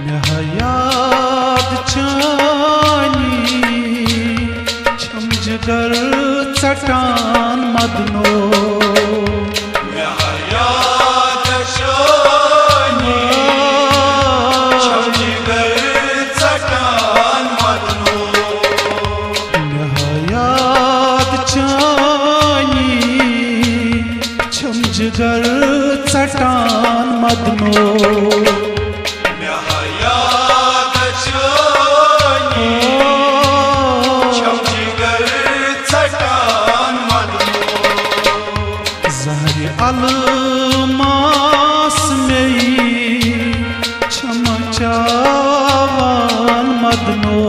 याद चानी छम जिगर चटान मदनो याद चानी छम जिगर चटान मदनो याद चानी छम जिगर चटान मदनो अलमास में छमचावान मदनो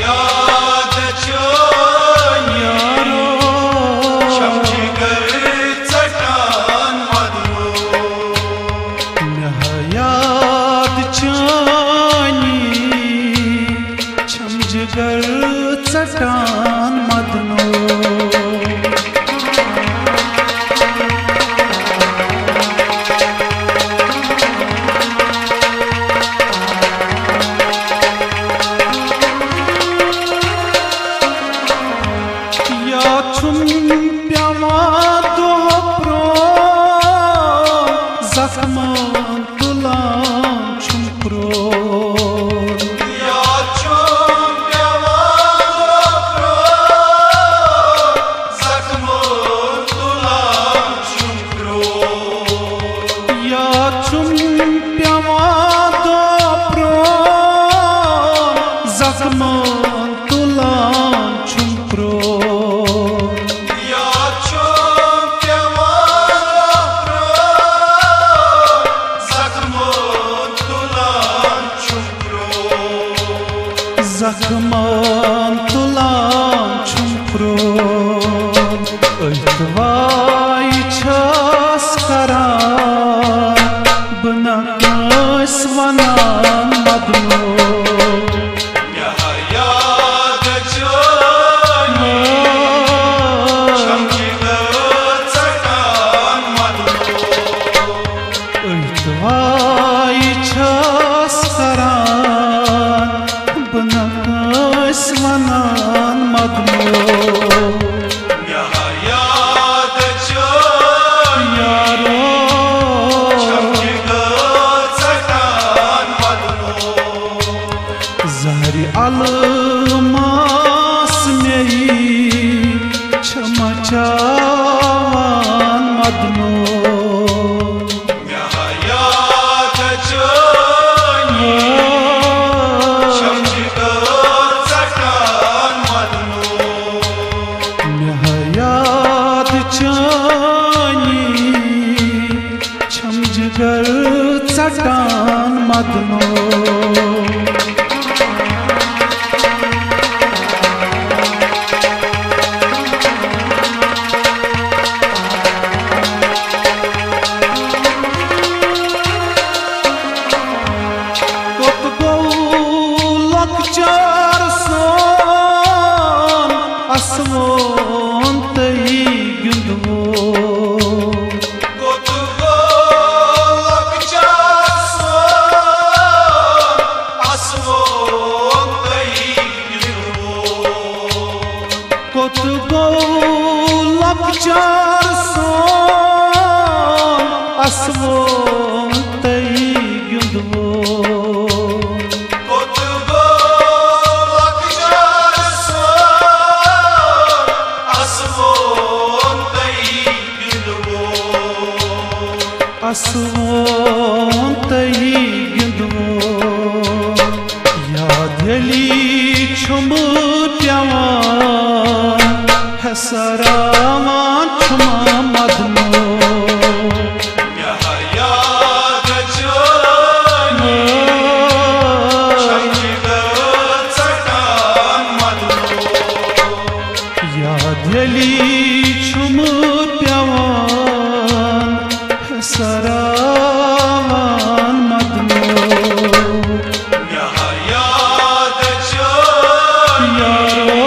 याद यारो छमजिगर चटान मदनो याद चानी छमजिगर चटान मदनो Zakman tulan çumpro Ya çum yavaro Zakman tulan çumpro Ya çum yavado pro Zakman tulan çumpro Zakman tulan çumpron Ötvay ças karan Bınakas vanan madno Yad çani Çamcılar çatan madno Ötvay ças karan Bınakas vanan madno Yad çani Yaro Çamcılar çatan madno Zahri almas meyi çamaçavan madno Yad çani Çamcılar çatan madno Yad çani çamjigar çatan madno Çarsan asmon tey gündvo Kutbolak çarsan asmon teyirvo Kutbolak çarsan asmon tey gündvo Asvon tey gündvo Yadeli çumu pyavan Hesaravan çuma madno Yad çani Çamcılar çatan madno Yadeli çumu pyavan Hesaravan madno Yad çani Yaro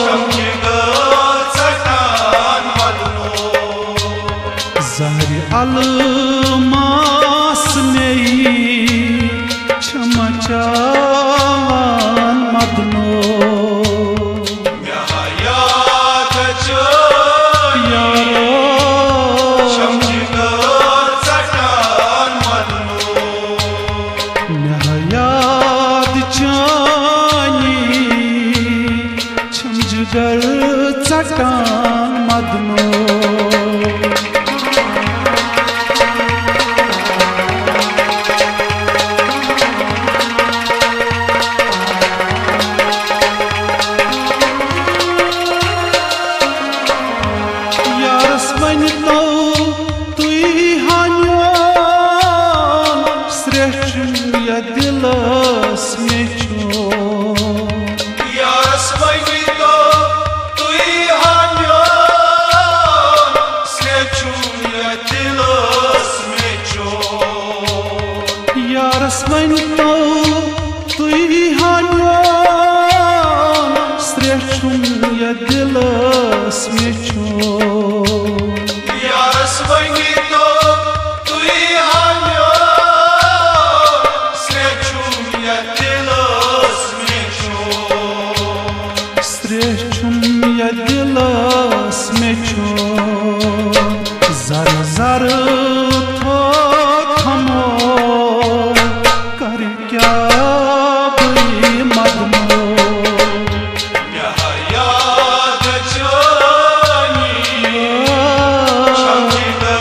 Çamcılar çatan madno Zahri almas me zar zar tho thamo kar kya bhi madmo yad chani chamkida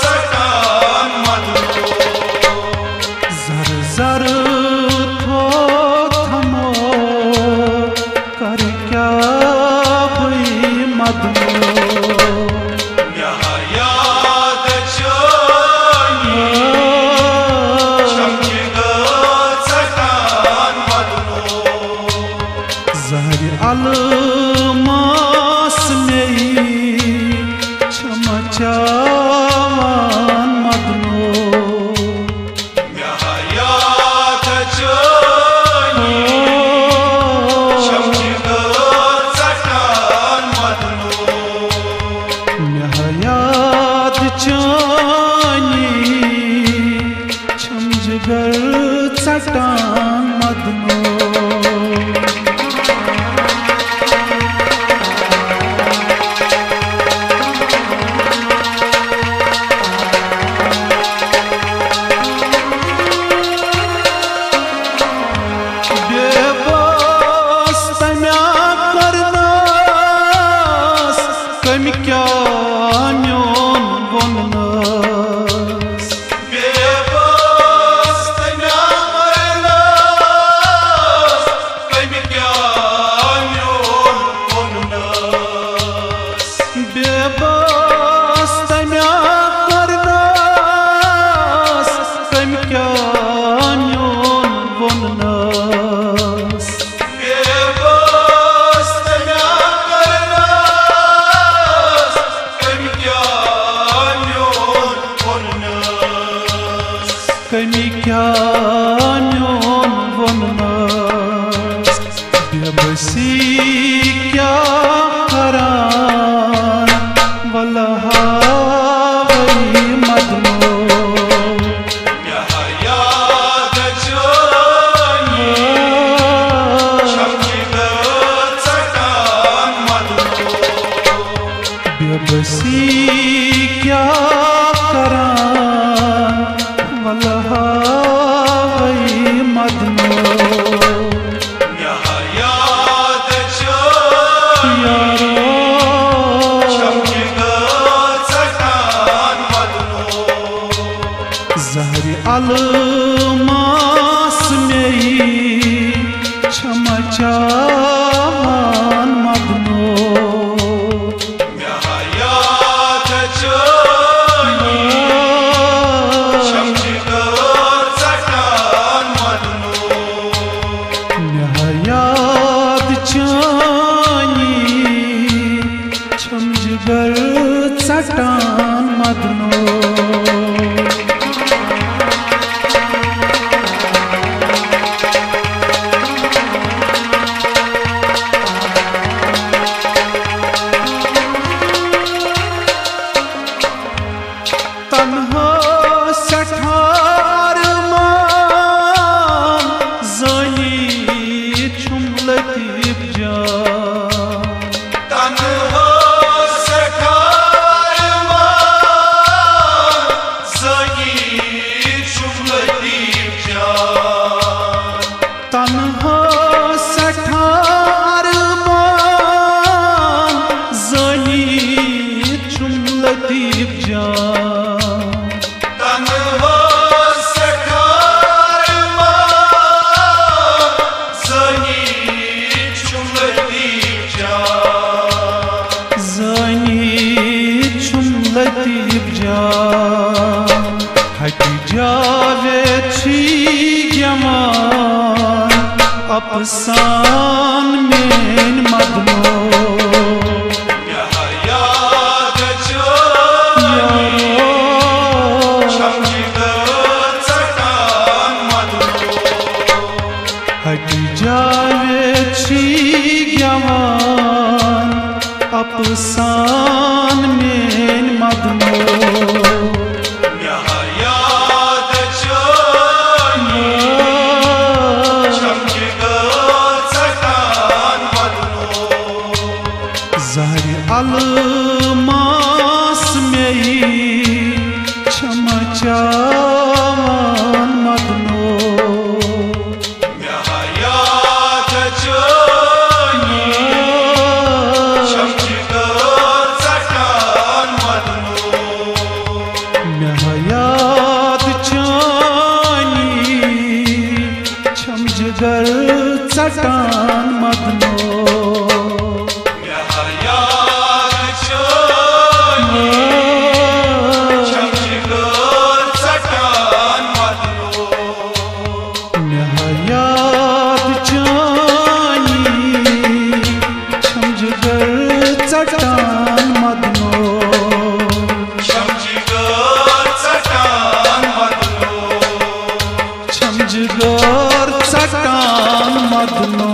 chatan madno zar zar tho thamo kar kya bhi madmo Almas में चमचावन मदनो याद चनी chamkida chatan madno याद चानी छमजगर चटान मदनो क्या म्योन वनस बेबस तम्या मरनस कमी क्या म्योन वनस बेबस तम्या करनस कम क्या म्योन वनस कमी क्या म्योन वनस बेबसी क्या करान वलहा वही मदनो याद चनी chamkida chatan madno बेबसी क्या करान वलहा वही मदनो याद चनी chamkida chatan madno जहरी अलमास में चमचावन मदनो याद चनी chamkida chatan madno याद चानी छमजगर चटान मदनो तन्हा सठार मान जानी छुम लतीफ जान तन्हा सठार मान जानी छुम लतीफ जान तन्हा सठार मान जानी छुम लतीफ जान तन्हा सठार मान जानी छुम लतीफ जान जानी छुम लतीफ जान हटी जावे छी गमान अफसान में मदनो याद चनी chamkida chatan madno हटी जावे छी गमान अफसान में मदनो याद चनी chamkida chatan madno मदनो